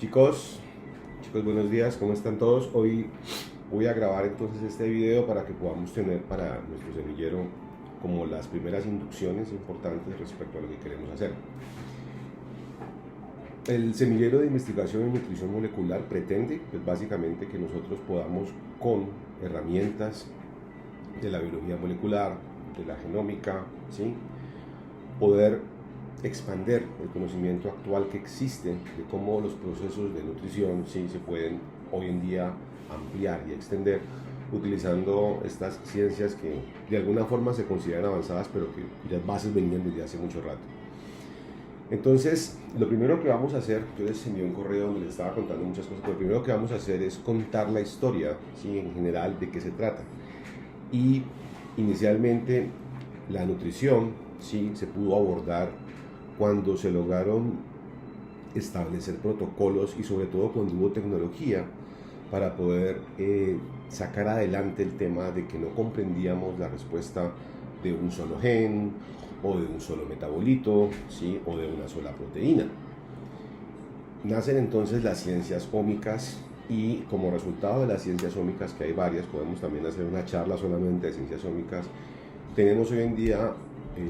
Chicos, buenos días, ¿cómo están todos? Hoy voy a grabar entonces este video para que podamos tener para nuestro semillero como las primeras inducciones importantes respecto a lo que queremos hacer. El semillero de investigación en nutrición molecular pretende, pues básicamente, que nosotros podamos, con herramientas de la biología molecular, de la genómica, ¿sí?, poder expander el conocimiento actual que existe de cómo los procesos de nutrición, ¿sí?, se pueden hoy en día ampliar y extender utilizando estas ciencias que de alguna forma se consideran avanzadas, pero que cuyas bases venían desde hace mucho rato. Entonces, lo primero que vamos a hacer, yo les envié un correo donde les estaba contando muchas cosas, pero lo primero que vamos a hacer es contar la historia, ¿sí?, en general, de qué se trata. Y inicialmente la nutrición, ¿sí?, se pudo abordar cuando se lograron establecer protocolos y sobre todo cuando hubo tecnología para poder sacar adelante el tema de que no comprendíamos la respuesta de un solo gen o de un solo metabolito, ¿sí?, o de una sola proteína. Nacen entonces las ciencias ómicas y como resultado de las ciencias ómicas, que hay varias, podemos también hacer una charla solamente de ciencias ómicas, tenemos hoy en día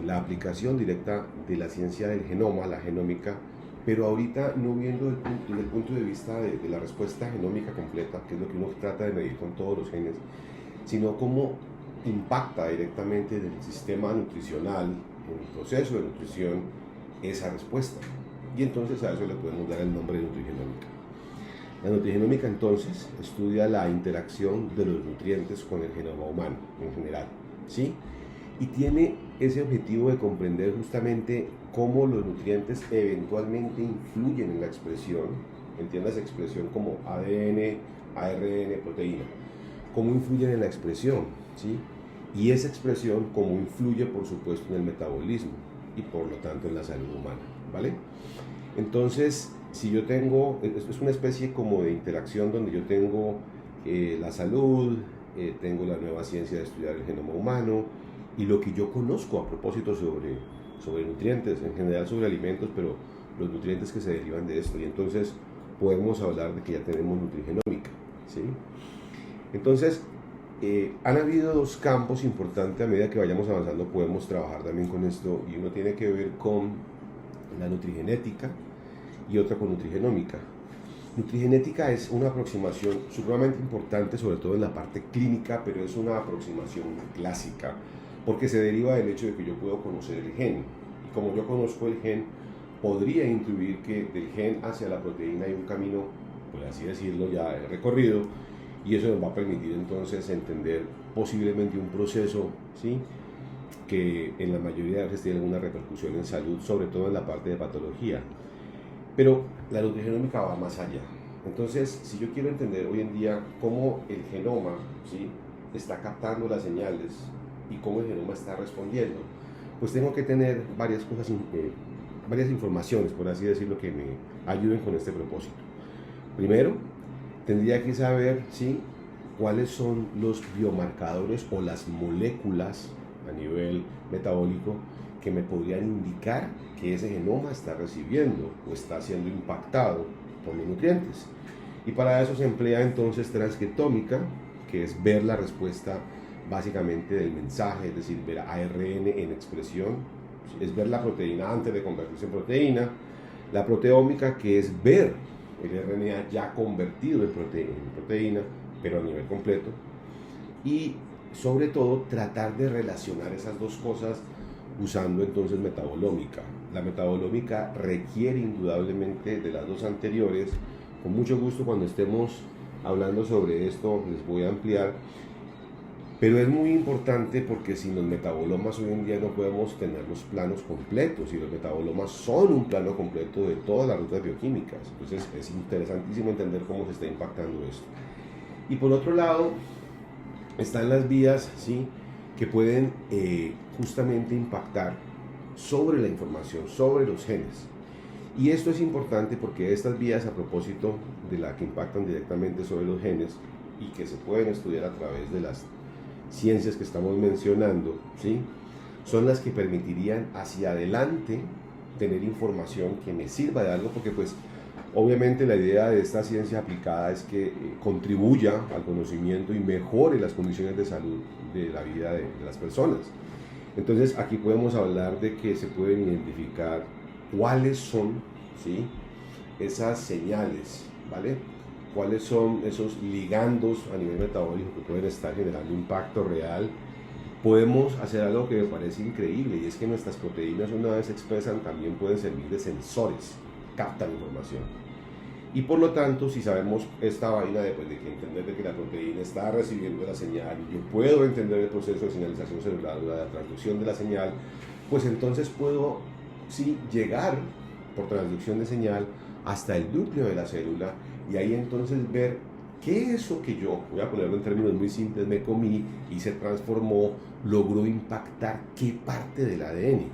la aplicación directa de la ciencia del genoma, la genómica, pero ahorita no viendo desde el punto de vista de la respuesta genómica completa, que es lo que uno trata de medir con todos los genes, sino cómo impacta directamente en el sistema nutricional, en el proceso de nutrición, esa respuesta. Y entonces a eso le podemos dar el nombre de nutrigenómica. La nutrigenómica entonces estudia la interacción de los nutrientes con el genoma humano en general, ¿sí?, y tiene ese objetivo de comprender justamente cómo los nutrientes eventualmente influyen en la expresión, entiendas expresión como ADN, ARN, proteína, cómo influyen en la expresión, ¿sí?, y esa expresión cómo influye por supuesto en el metabolismo y por lo tanto en la salud humana, ¿vale? Entonces, si yo tengo, es una especie como de interacción donde yo tengo la salud, tengo la nueva ciencia de estudiar el genoma humano y lo que yo conozco a propósito sobre nutrientes, en general sobre alimentos, pero los nutrientes que se derivan de esto, y entonces podemos hablar de que ya tenemos nutrigenómica, ¿sí? Entonces, han habido dos campos importantes. A medida que vayamos avanzando podemos trabajar también con esto, y uno tiene que ver con la nutrigenética y otra con nutrigenómica. Nutrigenética es una aproximación supremamente importante, sobre todo en la parte clínica, pero es una aproximación clásica, porque se deriva del hecho de que yo puedo conocer el gen, y como yo conozco el gen, podría intuir que del gen hacia la proteína hay un camino, por así decirlo, ya recorrido, y eso nos va a permitir entonces entender posiblemente un proceso, ¿sí?, que en la mayoría de veces tiene alguna repercusión en salud, sobre todo en la parte de patología. Pero la nutrigenómica va más allá. Entonces, si yo quiero entender hoy en día cómo el genoma, ¿sí?, está captando las señales y cómo el genoma está respondiendo, pues tengo que tener varias cosas, varias informaciones, por así decirlo, que me ayuden con este propósito. Primero, tendría que saber, ¿sí?, cuáles son los biomarcadores o las moléculas a nivel metabólico que me podrían indicar que ese genoma está recibiendo o está siendo impactado por los nutrientes. Y para eso se emplea entonces transcriptómica, que es ver la respuesta básicamente del mensaje, es decir, ver ARN en expresión, es ver la proteína antes de convertirse en proteína. La proteómica, que es ver el RNA ya convertido en proteína, pero a nivel completo. Y sobre todo tratar de relacionar esas dos cosas usando entonces metabolómica. La metabolómica requiere indudablemente de las dos anteriores. Con mucho gusto, cuando estemos hablando sobre esto les voy a ampliar, pero es muy importante porque sin los metabolomas hoy en día no podemos tener los planos completos, y los metabolomas son un plano completo de todas las rutas bioquímicas. Entonces es interesantísimo entender cómo se está impactando esto. Y por otro lado están las vías, ¿sí?, que pueden justamente impactar sobre la información, sobre los genes. Y esto es importante porque estas vías, a propósito de la que impactan directamente sobre los genes y que se pueden estudiar a través de las ciencias que estamos mencionando, ¿sí?, son las que permitirían hacia adelante tener información que me sirva de algo, porque pues Obviamente la idea de esta ciencia aplicada es que contribuya al conocimiento y mejore las condiciones de salud de la vida de las personas. Entonces aquí podemos hablar de que se pueden identificar cuáles son, ¿sí?, esas señales, ¿vale? Cuáles son esos ligandos a nivel metabólico que pueden estar generando impacto real. Podemos hacer algo que me parece increíble, y es que nuestras proteínas, una vez se expresan, también pueden servir de sensores, captan información. Y por lo tanto, si sabemos esta vaina de que entender de que la proteína está recibiendo la señal, y yo puedo entender el proceso de señalización celular, la transducción de la señal, pues entonces puedo, sí, llegar por transducción de señal hasta el núcleo de la célula, y ahí entonces ver qué eso que yo, voy a ponerlo en términos muy simples, me comí y se transformó, logró impactar qué parte del ADN.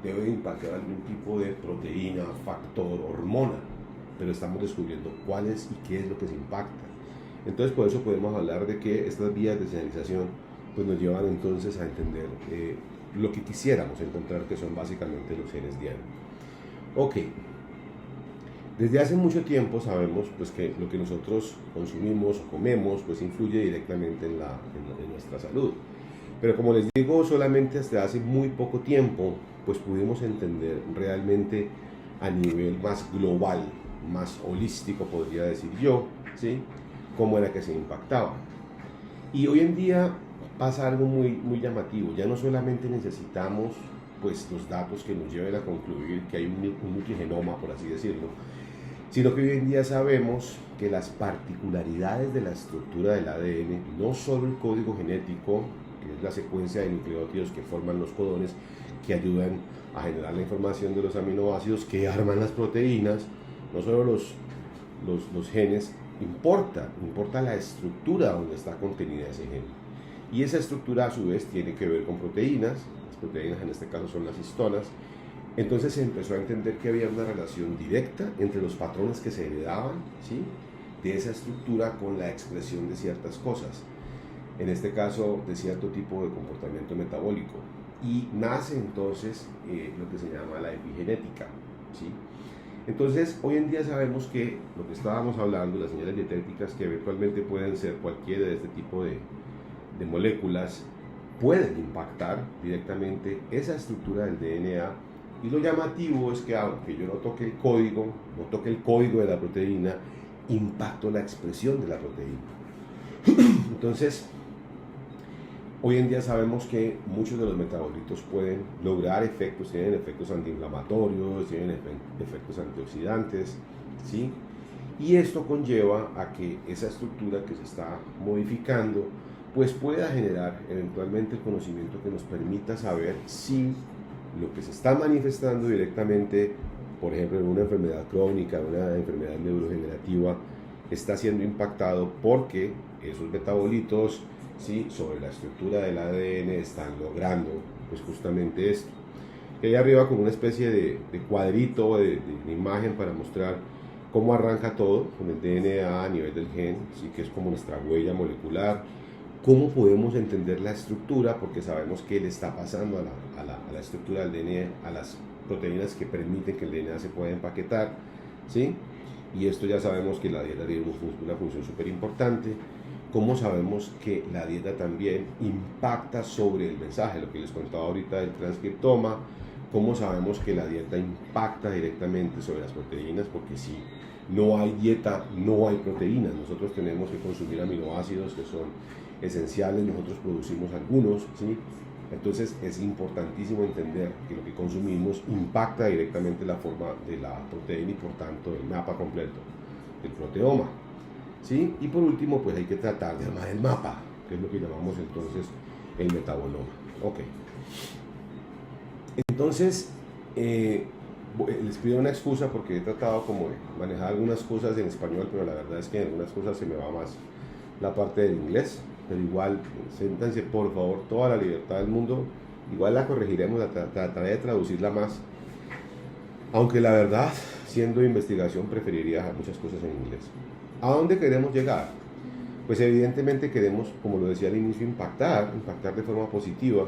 Debe impactar algún tipo de proteína, factor, hormona, pero estamos descubriendo cuál es y qué es lo que se impacta. Entonces por eso podemos hablar de que estas vías de señalización pues nos llevan entonces a entender lo que quisiéramos encontrar, que son básicamente los genes diana. Ok, desde hace mucho tiempo sabemos pues que lo que nosotros consumimos o comemos pues influye directamente en nuestra salud. Pero como les digo, solamente hasta hace muy poco tiempo pues pudimos entender realmente a nivel más global, más holístico podría decir yo, ¿sí?, cómo era que se impactaba. Y hoy en día pasa algo muy llamativo. Ya no solamente necesitamos pues los datos que nos lleven a concluir que hay un nutrigenoma, por así decirlo, sino que hoy en día sabemos que las particularidades de la estructura del ADN, no solo el código genético, que es la secuencia de nucleótidos que forman los codones, que ayudan a generar la información de los aminoácidos que arman las proteínas, no solo los genes, importa la estructura donde está contenida ese gen. Y esa estructura a su vez tiene que ver con proteínas, las proteínas en este caso son las histonas. Entonces se empezó a entender que había una relación directa entre los patrones que se heredaban, ¿sí?, de esa estructura con la expresión de ciertas cosas, en este caso de cierto tipo de comportamiento metabólico. Y nace entonces lo que se llama la epigenética, ¿sí? Entonces hoy en día sabemos que lo que estábamos hablando, las señales dietéticas, que eventualmente pueden ser cualquiera de este tipo de moléculas, pueden impactar directamente esa estructura del DNA. Y lo llamativo es que aunque yo no toque el código de la proteína, impacto la expresión de la proteína. Entonces, hoy en día sabemos que muchos de los metabolitos pueden lograr efectos, tienen efectos antiinflamatorios, tienen efectos antioxidantes, ¿sí? Y esto conlleva a que esa estructura que se está modificando pues pueda generar eventualmente el conocimiento que nos permita saber si lo que se está manifestando directamente, por ejemplo en una enfermedad crónica, una enfermedad neurodegenerativa, está siendo impactado porque esos metabolitos, ¿sí?, sobre la estructura del ADN están logrando pues justamente esto. Y ahí arriba como una especie de cuadrito, de imagen para mostrar cómo arranca todo con el DNA a nivel del gen, ¿sí?, que es como nuestra huella molecular. ¿Cómo podemos entender la estructura? Porque sabemos qué le está pasando a la estructura del DNA, a las proteínas que permiten que el DNA se pueda empaquetar, ¿sí? Y esto ya sabemos que la dieta tiene una función súper importante. ¿Cómo sabemos que la dieta también impacta sobre el mensaje? Lo que les contaba ahorita del transcriptoma. ¿Cómo sabemos que la dieta impacta directamente sobre las proteínas? Porque si no hay dieta, no hay proteínas. Nosotros tenemos que consumir aminoácidos que son esenciales, nosotros producimos algunos, ¿sí? Entonces es importantísimo entender que lo que consumimos impacta directamente la forma de la proteína y por tanto el mapa completo del proteoma, ¿sí? Y por último pues hay que tratar de armar el mapa, que es lo que llamamos entonces el metaboloma. Ok, entonces les pido una excusa porque he tratado como de manejar algunas cosas en español, pero la verdad es que en algunas cosas se me va más la parte del inglés. Pero igual, siéntanse por favor, toda la libertad del mundo, igual la corregiremos, trataré de traducirla más, aunque la verdad, siendo investigación, preferiría muchas cosas en inglés. ¿A dónde queremos llegar? Pues evidentemente queremos, como lo decía al inicio, impactar de forma positiva,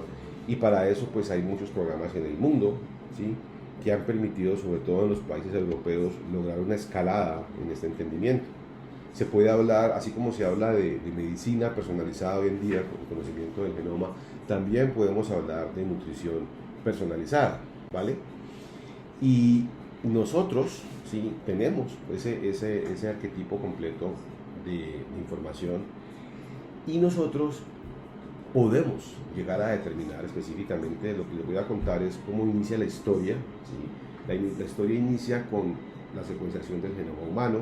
y para eso pues hay muchos programas en el mundo, ¿sí?, que han permitido, sobre todo en los países europeos, lograr una escalada en este entendimiento. Se puede hablar, así como se habla de medicina personalizada hoy en día con el conocimiento del genoma, también podemos hablar de nutrición personalizada, ¿vale? Y nosotros, sí, tenemos ese arquetipo completo de información y nosotros podemos llegar a determinar específicamente. Lo que les voy a contar es cómo inicia la historia, ¿sí? La historia inicia con la secuenciación del genoma humano.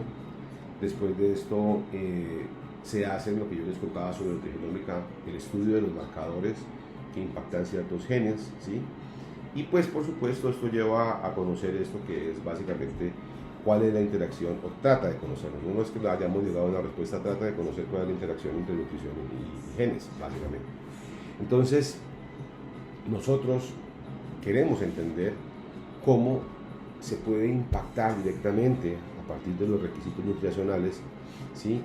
Después de esto se hace lo que yo les contaba sobre nutrigenómica, el estudio de los marcadores que impactan ciertos genes, ¿sí? Y pues por supuesto esto lleva a conocer esto que es básicamente cuál es la interacción, o trata de conocerlo, no es que hayamos llegado a una respuesta, trata de conocer cuál es la interacción entre nutrición y genes, básicamente. Entonces, nosotros queremos entender cómo se puede impactar directamente a partir de los requisitos nutricionales, ¿sí?,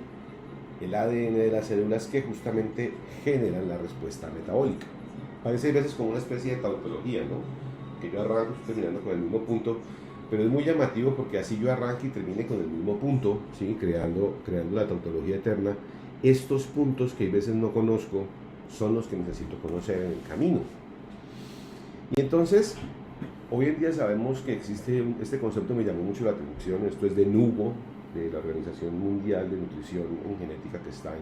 el ADN de las células que justamente generan la respuesta metabólica. Parece a veces como una especie de tautología, ¿no? Que yo arranco terminando con el mismo punto, pero es muy llamativo porque así yo arranque y termine con el mismo punto, ¿sí?, creando la tautología eterna. Estos puntos que a veces no conozco son los que necesito conocer en el camino. Y entonces, hoy en día sabemos que existe este concepto, me llamó mucho la atención. Esto es de NUGO, de la Organización Mundial de Nutrición en Genética, que está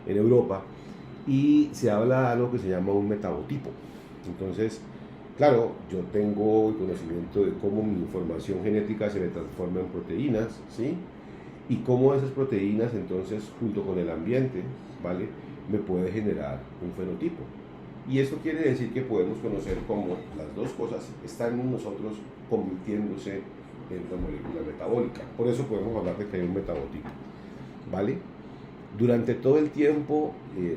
en Europa, y se habla de algo que se llama un metabotipo. Entonces, claro, yo tengo el conocimiento de cómo mi información genética se me transforma en proteínas, ¿sí?, y cómo esas proteínas entonces junto con el ambiente, ¿vale?, me puede generar un fenotipo. Y esto quiere decir que podemos conocer cómo las dos cosas están en nosotros convirtiéndose en una molécula metabólica. Por eso podemos hablar de que hay un metabotipo, ¿vale? Durante todo el tiempo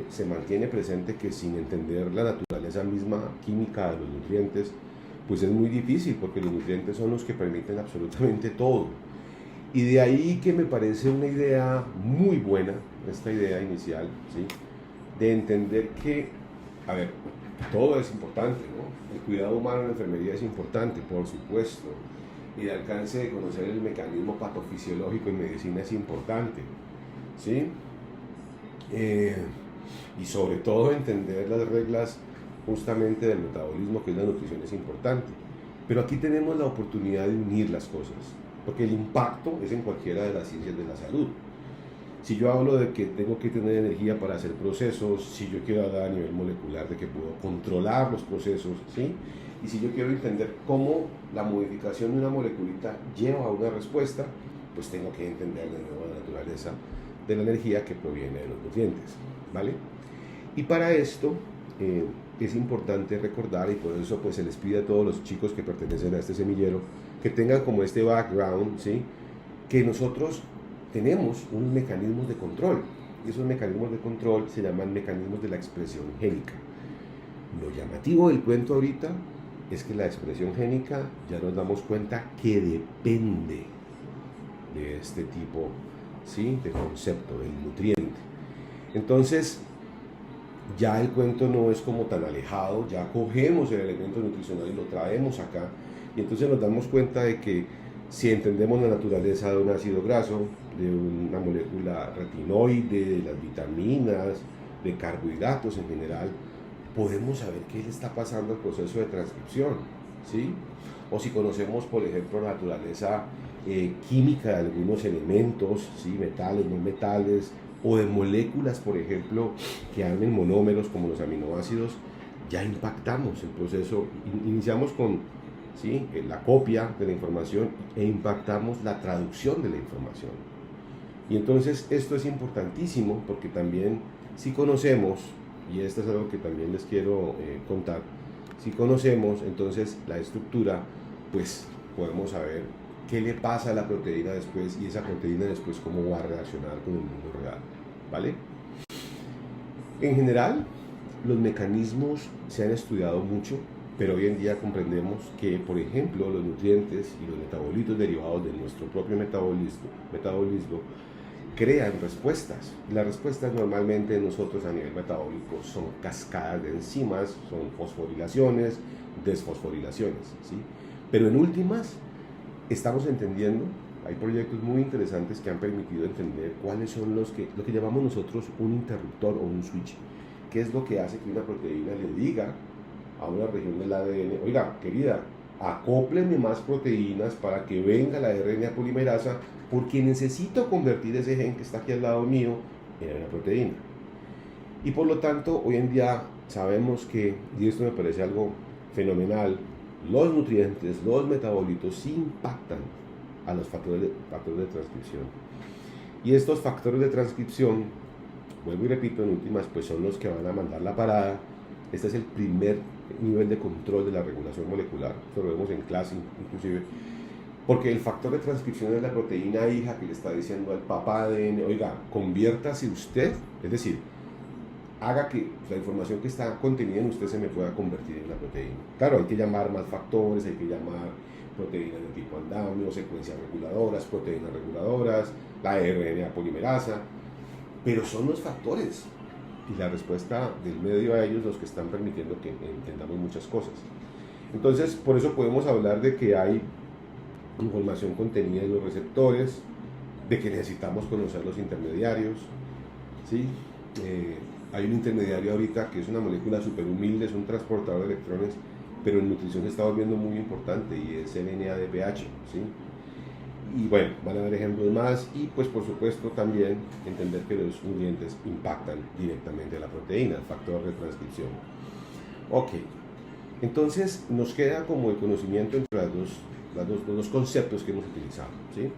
se mantiene presente que sin entender la naturaleza misma química de los nutrientes, pues es muy difícil, porque los nutrientes son los que permiten absolutamente todo. Y de ahí que me parece una idea muy buena, esta idea inicial, ¿sí?, de entender que, a ver, todo es importante, ¿no? El cuidado humano en la enfermería es importante, por supuesto, y el alcance de conocer el mecanismo patofisiológico en medicina es importante, ¿sí? Y sobre todo entender las reglas justamente del metabolismo, que es la nutrición, es importante. Pero aquí tenemos la oportunidad de unir las cosas, porque el impacto es en cualquiera de las ciencias de la salud. Si yo hablo de que tengo que tener energía para hacer procesos, si yo quiero hablar a nivel molecular de que puedo controlar los procesos, ¿sí?, y si yo quiero entender cómo la modificación de una moleculita lleva a una respuesta, pues tengo que entender de nuevo la naturaleza de la energía que proviene de los nutrientes, ¿vale? Y para esto es importante recordar, y por eso pues se les pide a todos los chicos que pertenecen a este semillero que tengan como este background, ¿sí?, que nosotros tenemos unos mecanismos de control, y esos mecanismos de control se llaman mecanismos de la expresión génica. Lo llamativo del cuento ahorita es que la expresión génica ya nos damos cuenta que depende de este tipo, ¿sí?, de concepto, del nutriente. Entonces, ya el cuento no es como tan alejado, ya cogemos el elemento nutricional y lo traemos acá, y entonces nos damos cuenta de que si entendemos la naturaleza de un ácido graso, de una molécula retinoide, de las vitaminas, de carbohidratos en general, podemos saber qué le está pasando al proceso de transcripción, ¿sí? O si conocemos, por ejemplo, la naturaleza química de algunos elementos, ¿sí?, metales, no metales, o de moléculas, por ejemplo, que armen monómeros como los aminoácidos, ya impactamos el proceso, iniciamos con, ¿sí?, la copia de la información e impactamos la traducción de la información. Y entonces esto es importantísimo porque también si conocemos, y esto es algo que también les quiero contar, si conocemos entonces la estructura, pues podemos saber qué le pasa a la proteína después, y esa proteína después cómo va a reaccionar con el mundo real, ¿vale? En general, los mecanismos se han estudiado mucho, pero hoy en día comprendemos que, por ejemplo, los nutrientes y los metabolitos derivados de nuestro propio metabolismo crean respuestas. Las respuestas normalmente nosotros a nivel metabólico son cascadas de enzimas, son fosforilaciones, desfosforilaciones, ¿sí? Pero en últimas, estamos entendiendo, hay proyectos muy interesantes que han permitido entender cuáles son lo que llamamos nosotros un interruptor o un switch. ¿Qué es lo que hace que una proteína le diga a una región del ADN, oiga, querida, acópleme más proteínas para que venga la RNA polimerasa, porque necesito convertir ese gen que está aquí al lado mío en una proteína? Y por lo tanto, hoy en día sabemos que, y esto me parece algo fenomenal, los nutrientes, los metabolitos sí impactan a los factores de transcripción. Y estos factores de transcripción, vuelvo y repito, en últimas, pues son los que van a mandar la parada. Este es el primer nivel de control de la regulación molecular, esto lo vemos en clase inclusive, porque el factor de transcripción es la proteína hija que le está diciendo al papá ADN, oiga, conviértase usted, es decir, haga que la información que está contenida en usted se me pueda convertir en la proteína. Claro, hay que llamar más factores, hay que llamar proteínas de tipo andamio, secuencias reguladoras, proteínas reguladoras, la RNA polimerasa, pero son los factores y la respuesta del medio a ellos los que están permitiendo que entendamos muchas cosas. Entonces, por eso podemos hablar de que hay información contenida en los receptores, de que necesitamos conocer los intermediarios, ¿sí? Hay un intermediario ahorita que es una molécula súper humilde, es un transportador de electrones, pero en nutrición se está volviendo muy importante y es el NADPH, ¿sí? Y bueno, van a haber ejemplos más y pues por supuesto también entender que los nutrientes impactan directamente a la proteína, el factor de transcripción. Ok, entonces nos queda como el conocimiento entre los dos conceptos que hemos utilizado, ¿sí?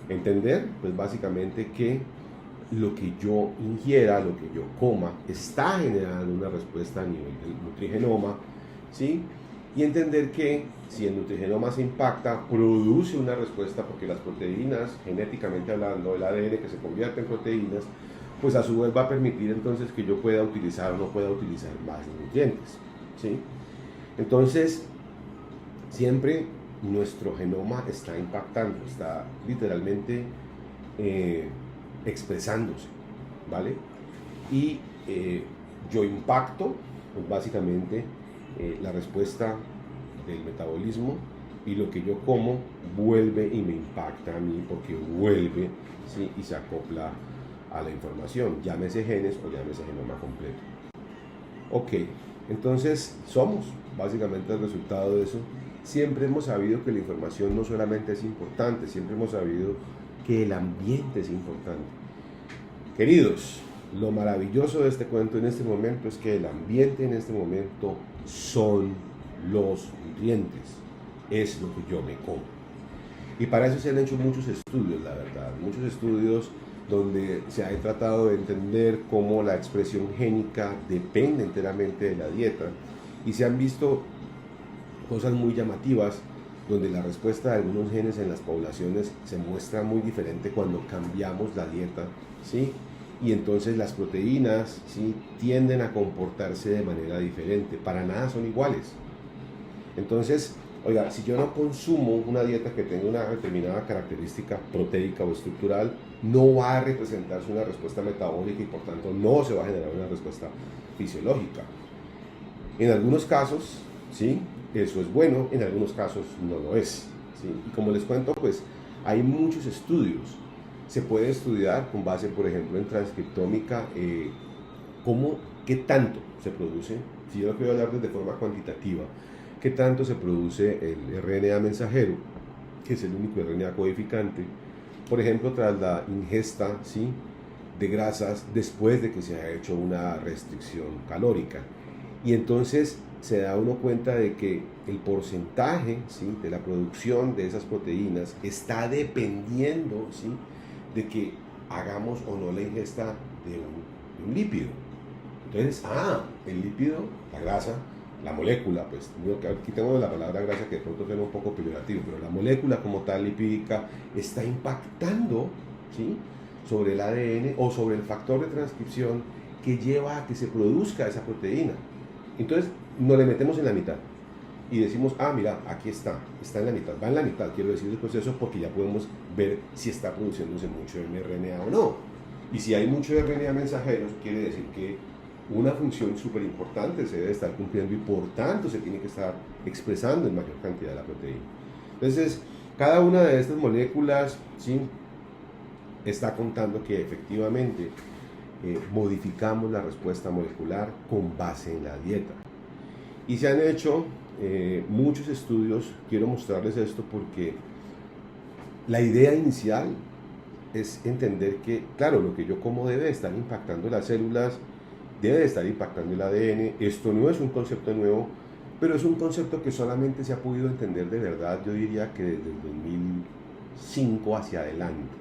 Entender pues básicamente que lo que yo ingiera, lo que yo coma, está generando una respuesta a nivel del nutrigenoma, ¿sí? Y entender que si el nutrigenoma se impacta, produce una respuesta porque las proteínas, genéticamente hablando, el ADN que se convierte en proteínas, pues a su vez va a permitir entonces que yo pueda utilizar o no pueda utilizar más nutrientes, ¿sí? Entonces, siempre nuestro genoma está impactando, está literalmente expresándose, ¿vale? Y yo impacto, pues básicamente, la respuesta del metabolismo y lo que yo como vuelve y me impacta a mí porque vuelve, ¿sí? Y se acopla a la información, llámese genes o llámese genoma completo. Ok, entonces somos básicamente el resultado de eso. Siempre hemos sabido que la información no solamente es importante, siempre hemos sabido que el ambiente es importante. Queridos, lo maravilloso de este cuento en este momento es que el ambiente en este momento son los nutrientes, es lo que yo me como. Y para eso se han hecho muchos estudios, la verdad, muchos estudios donde se ha tratado de entender cómo la expresión génica depende enteramente de la dieta y se han visto cosas muy llamativas donde la respuesta de algunos genes en las poblaciones se muestra muy diferente cuando cambiamos la dieta, ¿sí? Y entonces las proteínas, ¿sí?, tienden a comportarse de manera diferente, para nada son iguales. Entonces, oiga, si yo no consumo una dieta que tenga una determinada característica proteica o estructural, no va a representarse una respuesta metabólica y por tanto no se va a generar una respuesta fisiológica. En algunos casos, ¿sí?, eso es bueno, en algunos casos no lo es, ¿sí? Y como les cuento, pues hay muchos estudios. Se puede estudiar con base, por ejemplo, en transcriptómica, qué tanto se produce, si yo lo quiero hablar de forma cuantitativa, qué tanto se produce el RNA mensajero, que es el único RNA codificante, por ejemplo, tras la ingesta, ¿sí?, de grasas después de que se ha hecho una restricción calórica. Y entonces se da uno cuenta de que el porcentaje, ¿sí?, de la producción de esas proteínas está dependiendo, ¿sí?, de que hagamos o no la ingesta de un lípido. Entonces, el lípido, la grasa, la molécula, pues aquí tengo la palabra grasa que de pronto suena un poco peyorativo, pero la molécula como tal lipídica está impactando, ¿sí?, sobre el ADN o sobre el factor de transcripción que lleva a que se produzca esa proteína. Entonces nos le metemos en la mitad y decimos, mira, aquí está en la mitad, va en la mitad, quiero decir el proceso, porque ya podemos ver si está produciéndose mucho mRNA o no. Y si hay mucho RNA mensajeros, quiere decir que una función súper importante se debe estar cumpliendo y por tanto se tiene que estar expresando en mayor cantidad la proteína. Entonces, cada una de estas moléculas, ¿sí?, está contando que efectivamente modificamos la respuesta molecular con base en la dieta. Y se han hecho muchos estudios. Quiero mostrarles esto porque la idea inicial es entender que, claro, lo que yo como debe estar impactando las células, debe estar impactando el ADN. Esto no es un concepto nuevo, pero es un concepto que solamente se ha podido entender de verdad, yo diría que desde el 2005 hacia adelante.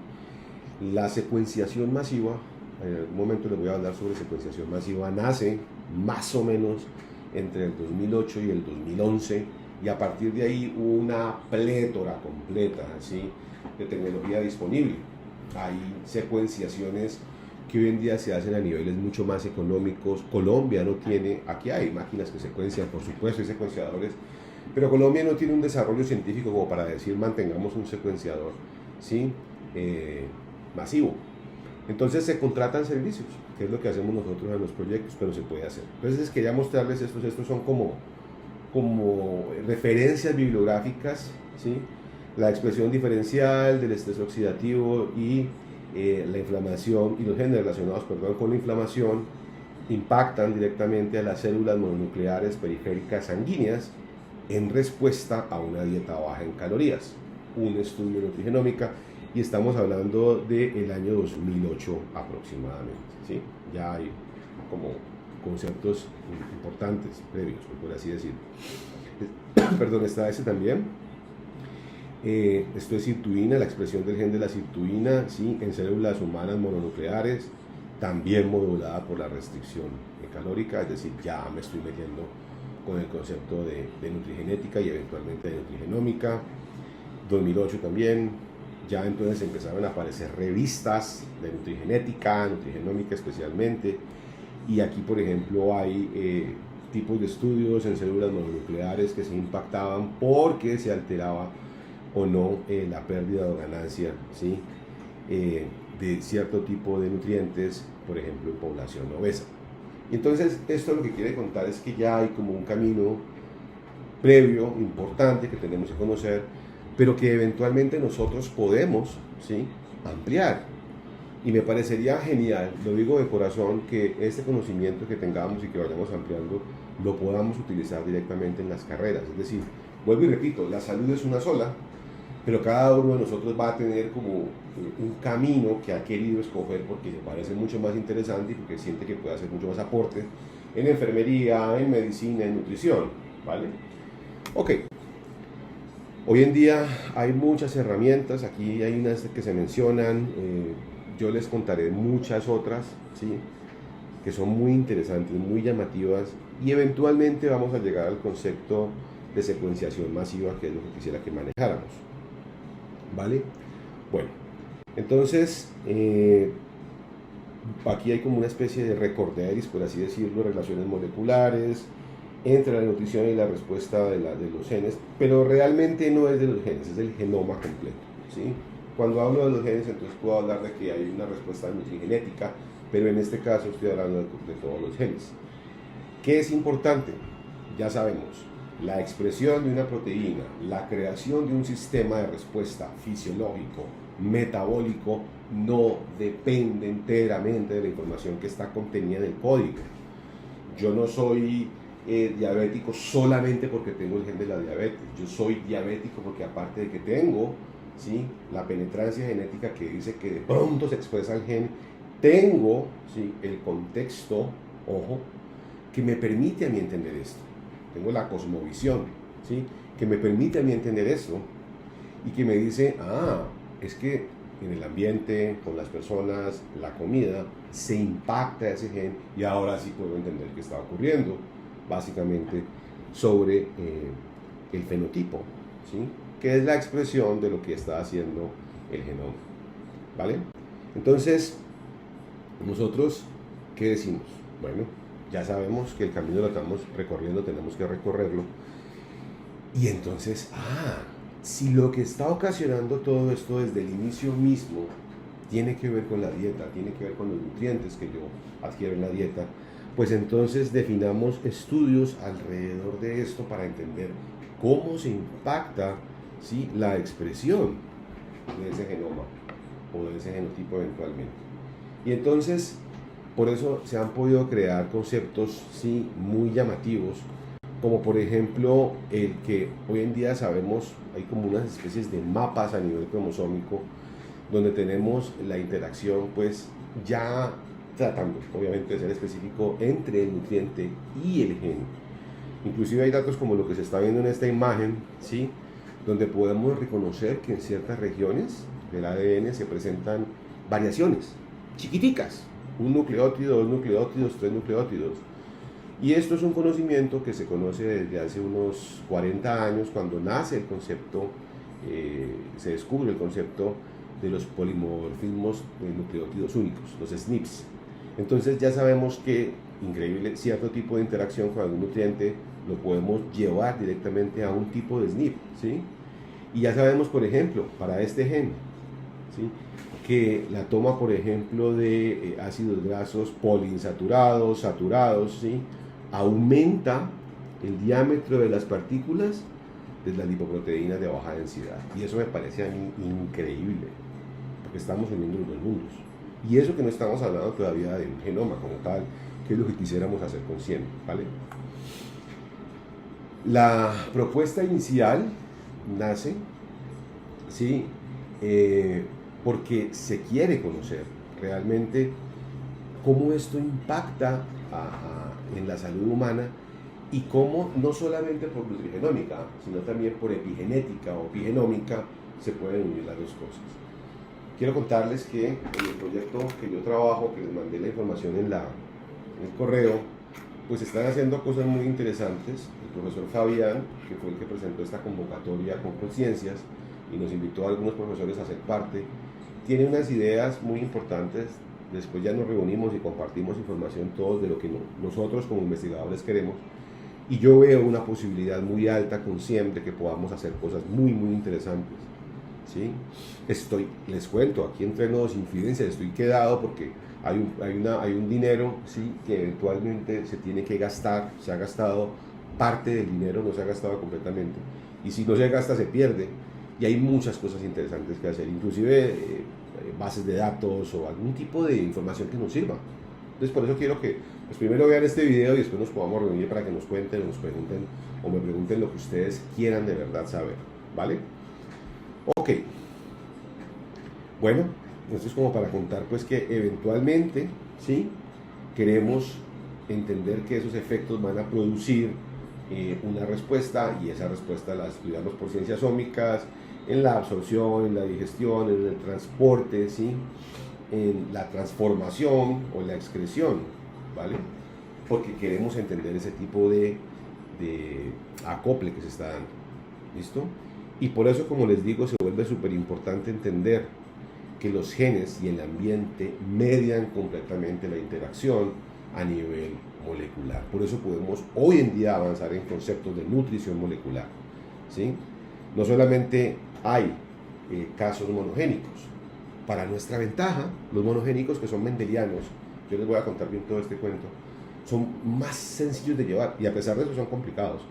La secuenciación masiva, en algún momento les voy a hablar sobre secuenciación masiva, nace más o menos entre el 2008 y el 2011, y a partir de ahí hubo una plétora completa, ¿sí?, de tecnología disponible. Hay secuenciaciones que hoy en día se hacen a niveles mucho más económicos. Colombia no tiene, aquí hay máquinas que secuencian, por supuesto, hay secuenciadores, pero Colombia no tiene un desarrollo científico como para decir mantengamos un secuenciador, ¿sí?, masivo. Entonces se contratan servicios, que es lo que hacemos nosotros en los proyectos, pero se puede hacer. Entonces quería mostrarles estos son como referencias bibliográficas, ¿sí? La expresión diferencial del estrés oxidativo y la inflamación y los genes relacionados, con la inflamación impactan directamente a las células mononucleares periféricas sanguíneas en respuesta a una dieta baja en calorías. Un estudio de nutrigenómica, y estamos hablando del año 2008 aproximadamente, ¿sí? Ya hay como conceptos importantes, previos, por así decirlo. Perdón, está ese también. Esto es sirtuina, la expresión del gen de la sirtuina, ¿sí?, en células humanas mononucleares, también modulada por la restricción calórica, es decir, ya me estoy metiendo con el concepto de nutrigenética y eventualmente de nutrigenómica. 2008 también. Ya entonces empezaron a aparecer revistas de nutrigenética, nutrigenómica especialmente, y aquí por ejemplo hay tipos de estudios en células mononucleares que se impactaban porque se alteraba o no la pérdida o ganancia, ¿sí?, de cierto tipo de nutrientes, por ejemplo en población obesa. Entonces esto lo que quiere contar es que ya hay como un camino previo importante que tenemos que conocer, pero que eventualmente nosotros podemos, ¿sí?, ampliar. Y me parecería genial, lo digo de corazón, que este conocimiento que tengamos y que vayamos ampliando lo podamos utilizar directamente en las carreras. Es decir, vuelvo y repito, la salud es una sola, pero cada uno de nosotros va a tener como un camino que ha querido escoger porque le parece mucho más interesante y porque siente que puede hacer mucho más aporte en enfermería, en medicina, en nutrición, ¿vale? Ok. Hoy en día hay muchas herramientas, aquí hay unas que se mencionan, yo les contaré muchas otras, ¿sí?, que son muy interesantes, muy llamativas, y eventualmente vamos a llegar al concepto de secuenciación masiva, que es lo que quisiera que manejáramos, ¿vale? Bueno, entonces aquí hay como una especie de recorderis, por así decirlo, relaciones moleculares entre la nutrición y la respuesta de los genes, pero realmente no es de los genes, es del genoma completo, ¿sí? Cuando hablo de los genes, entonces puedo hablar de que hay una respuesta nutrigenética, pero en este caso estoy hablando de todos los genes. ¿Qué es importante? Ya sabemos, la expresión de una proteína, la creación de un sistema de respuesta fisiológico, metabólico, no depende enteramente de la información que está contenida en el código. Yo no soy diabético solamente porque tengo el gen de la diabetes. Yo soy diabético porque aparte de que tengo, ¿sí?, la penetrancia genética que dice que de pronto se expresa el gen, tengo, ¿sí?, el contexto, ojo, que me permite a mí entender esto. Tengo la cosmovisión, ¿sí?, que me permite a mí entender esto y que me dice, es que en el ambiente, con las personas, la comida, se impacta ese gen y ahora sí puedo entender qué está ocurriendo, básicamente sobre el fenotipo, ¿sí?, que es la expresión de lo que está haciendo el genoma, ¿vale? Entonces, nosotros, ¿qué decimos? Bueno, ya sabemos que el camino lo estamos recorriendo, tenemos que recorrerlo, y entonces, si lo que está ocasionando todo esto desde el inicio mismo tiene que ver con la dieta, tiene que ver con los nutrientes que yo adquiero en la dieta, pues entonces definamos estudios alrededor de esto para entender cómo se impacta, ¿sí?, la expresión de ese genoma o de ese genotipo eventualmente. Y entonces, por eso se han podido crear conceptos, sí, muy llamativos, como por ejemplo el que hoy en día sabemos, hay como unas especies de mapas a nivel cromosómico, donde tenemos la interacción, pues ya tratando obviamente de ser específico entre el nutriente y el gen. Inclusive hay datos como lo que se está viendo en esta imagen, ¿sí?, donde podemos reconocer que en ciertas regiones del ADN se presentan variaciones chiquiticas, un nucleótido, dos nucleótidos, tres nucleótidos. Y esto es un conocimiento que se conoce desde hace unos 40 años, cuando nace el concepto, se descubre el concepto de los polimorfismos de nucleótidos únicos, los SNPs. Entonces ya sabemos que, increíble, cierto tipo de interacción con algún nutriente lo podemos llevar directamente a un tipo de SNP, ¿sí? Y ya sabemos, por ejemplo, para este gen, ¿sí?, que la toma, por ejemplo, de ácidos grasos poliinsaturados, saturados, ¿sí?, aumenta el diámetro de las partículas de las lipoproteínas de baja densidad. Y eso me parece a mí increíble, porque estamos uniendo los dos mundos. Y eso que no estamos hablando todavía de un genoma como tal, que es lo que quisiéramos hacer consciente, ¿vale? La propuesta inicial nace, ¿sí?, porque se quiere conocer realmente cómo esto impacta en la salud humana, y cómo no solamente por nutrigenómica, sino también por epigenética o epigenómica se pueden unir las dos cosas. Quiero contarles que en el proyecto que yo trabajo, que les mandé la información en el correo, pues están haciendo cosas muy interesantes. El profesor Fabián, que fue el que presentó esta convocatoria con Conciencias y nos invitó a algunos profesores a ser parte, tiene unas ideas muy importantes. Después ya nos reunimos y compartimos información todos de lo que nosotros como investigadores queremos, y yo veo una posibilidad muy alta con CIEM de que podamos hacer cosas muy muy interesantes, ¿sí? Les cuento, aquí entre nos infidencias, estoy quedado porque hay un dinero, ¿sí?, que eventualmente se tiene que gastar. Se ha gastado parte del dinero, no se ha gastado completamente, y si no se gasta se pierde, y hay muchas cosas interesantes que hacer, inclusive bases de datos o algún tipo de información que nos sirva. Entonces por eso quiero que pues primero vean este video y después nos podamos reunir para que nos cuenten, nos pregunten o me pregunten lo que ustedes quieran de verdad saber, ¿vale? Ok. Bueno, esto es como para contar pues que eventualmente, ¿sí?, queremos entender que esos efectos van a producir una respuesta, y esa respuesta la estudiamos por ciencias ómicas, en la absorción, en la digestión, en el transporte, ¿sí?, en la transformación o en la excreción, ¿vale? Porque queremos entender ese tipo de acople que se está dando, ¿listo? Y por eso, como les digo, se vuelve súper importante entender que los genes y el ambiente median completamente la interacción a nivel molecular. Por eso podemos hoy en día avanzar en conceptos de nutrición molecular, ¿sí? No solamente hay casos monogénicos. Para nuestra ventaja, los monogénicos, que son mendelianos, yo les voy a contar bien todo este cuento, son más sencillos de llevar, y a pesar de eso son complicados,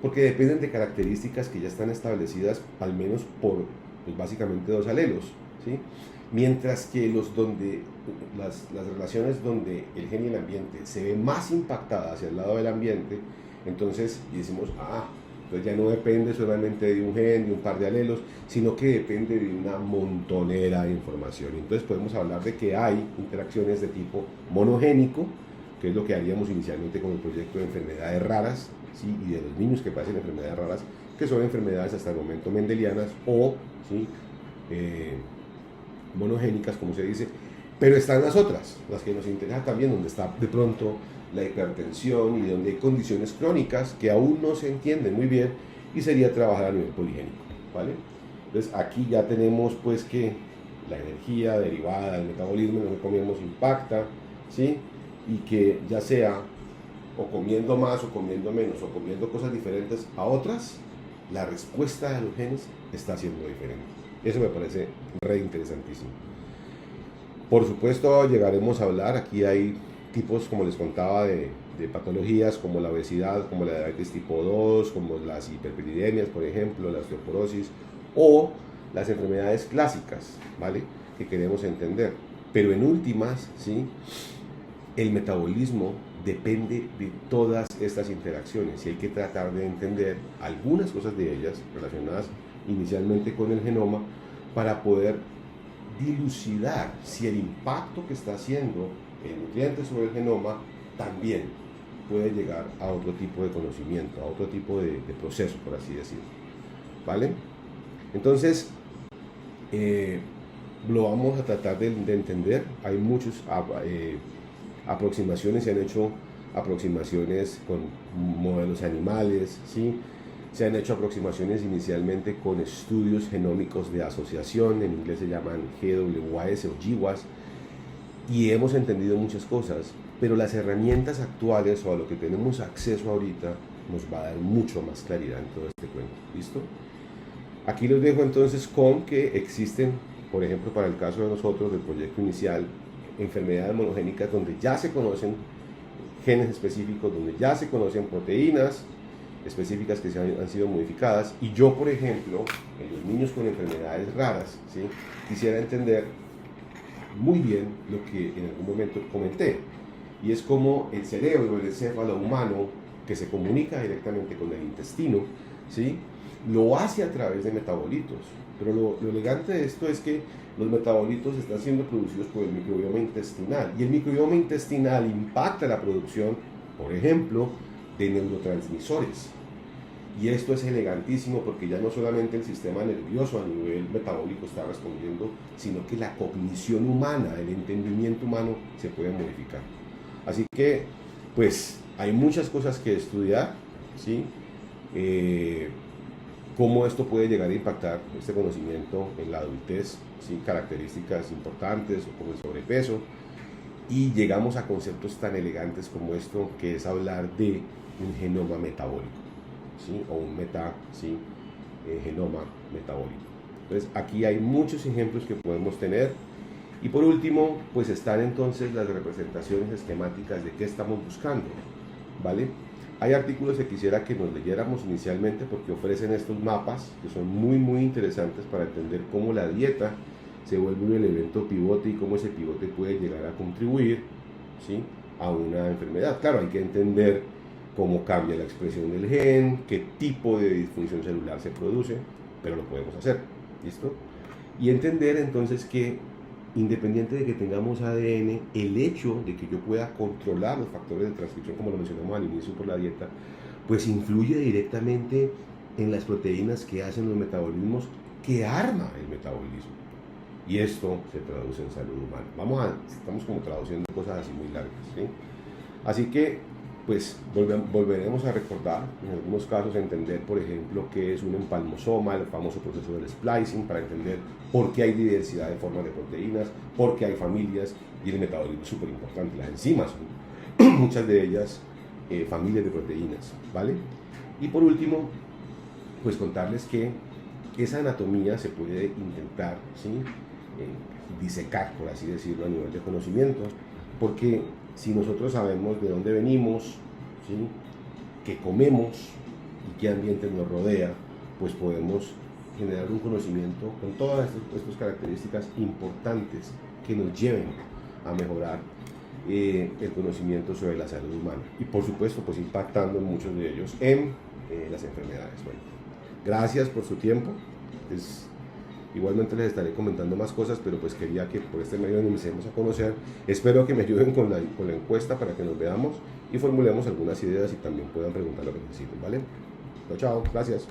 porque dependen de características que ya están establecidas, al menos por pues, básicamente dos alelos, ¿sí? Mientras que las relaciones donde el gen y el ambiente se ve más impactada hacia el lado del ambiente, entonces decimos, entonces ya no depende solamente de un gen, de un par de alelos, sino que depende de una montonera de información. Entonces podemos hablar de que hay interacciones de tipo monogénico, que es lo que haríamos inicialmente con el proyecto de enfermedades raras, ¿sí?, y de los niños que padecen enfermedades raras, que son enfermedades hasta el momento mendelianas o, ¿sí?, monogénicas, como se dice. Pero están las otras, las que nos interesan también, donde está de pronto la hipertensión y donde hay condiciones crónicas que aún no se entienden muy bien, y sería trabajar a nivel poligénico, ¿vale? Entonces aquí ya tenemos pues que la energía derivada del metabolismo en lo que comemos impacta, ¿sí?, y que ya sea o comiendo más o comiendo menos o comiendo cosas diferentes a otras, la respuesta de los genes está siendo diferente. Eso me parece re interesantísimo. Por supuesto llegaremos a hablar, aquí hay tipos, como les contaba, de patologías como la obesidad, como la diabetes tipo 2, como las hiperpilidemias, por ejemplo, la osteoporosis, o las enfermedades clásicas, ¿vale? Que queremos entender. Pero en últimas, ¿sí? El metabolismo depende de todas estas interacciones y hay que tratar de entender algunas cosas de ellas relacionadas inicialmente con el genoma para poder dilucidar si el impacto que está haciendo el nutriente sobre el genoma también puede llegar a otro tipo de conocimiento, a otro tipo de proceso, por así decirlo. ¿Vale? Entonces, lo vamos a tratar de entender. Hay muchas aproximaciones, se han hecho aproximaciones con modelos animales, ¿sí? Se han hecho aproximaciones inicialmente con estudios genómicos de asociación, en inglés se llaman GWAS o GWAS, y hemos entendido muchas cosas, pero las herramientas actuales o a lo que tenemos acceso ahorita nos va a dar mucho más claridad en todo este cuento. ¿Listo? Aquí los dejo entonces con que existen, por ejemplo, para el caso de nosotros, del proyecto inicial, enfermedades monogénicas donde ya se conocen genes específicos, donde ya se conocen proteínas específicas que han sido modificadas. Y yo, por ejemplo, en los niños con enfermedades raras, ¿sí? Quisiera entender muy bien lo que en algún momento comenté, y es como el cerebro, el encéfalo humano, que se comunica directamente con el intestino, ¿sí? Lo hace a través de metabolitos. Pero lo elegante de esto es que los metabolitos están siendo producidos por el microbioma intestinal, y el microbioma intestinal impacta la producción, por ejemplo, de neurotransmisores. Y esto es elegantísimo porque ya no solamente el sistema nervioso a nivel metabólico está respondiendo, sino que la cognición humana, el entendimiento humano se puede modificar. Así que, pues, hay muchas cosas que estudiar, ¿sí? Cómo esto puede llegar a impactar este conocimiento en la adultez, ¿sí? Características importantes como el sobrepeso, y llegamos a conceptos tan elegantes como esto, que es hablar de un genoma metabólico, ¿sí? O un ¿sí? Genoma metabólico. Entonces aquí hay muchos ejemplos que podemos tener, y por último pues están entonces las representaciones esquemáticas de qué estamos buscando, ¿vale? Hay artículos que quisiera que nos leyéramos inicialmente porque ofrecen estos mapas que son muy interesantes para entender cómo la dieta se vuelve un elemento pivote y cómo ese pivote puede llegar a contribuir, ¿sí? A una enfermedad. Claro, hay que entender cómo cambia la expresión del gen, qué tipo de disfunción celular se produce, pero lo podemos hacer, ¿listo? Y entender entonces que independiente de que tengamos ADN, el hecho de que yo pueda controlar los factores de transcripción, como lo mencionamos al inicio por la dieta, pues influye directamente en las proteínas que hacen los metabolismos, que arma el metabolismo. Y esto se traduce en salud humana. Estamos como traduciendo cosas así muy largas, ¿sí? Así que, pues, volveremos a recordar, en algunos casos, entender, por ejemplo, qué es un empalmosoma, el famoso proceso del splicing, para entender por qué hay diversidad de formas de proteínas, por qué hay familias, y el metabolismo es súper importante. Las enzimas son, muchas de ellas, familias de proteínas, ¿vale? Y por último, pues contarles que esa anatomía se puede intentar, ¿sí? Disecar, por así decirlo, a nivel de conocimiento, porque si nosotros sabemos de dónde venimos, ¿sí? Qué comemos y qué ambiente nos rodea, pues podemos generar un conocimiento con todas estas características importantes que nos lleven a mejorar el conocimiento sobre la salud humana, y por supuesto pues impactando en muchos de ellos en las enfermedades. Bueno, gracias por su tiempo. Igualmente les estaré comentando más cosas, pero pues quería que por este medio nos empecemos a conocer. Espero que me ayuden con la encuesta para que nos veamos y formulemos algunas ideas y también puedan preguntar lo que necesiten, ¿vale? Chao, chao, gracias.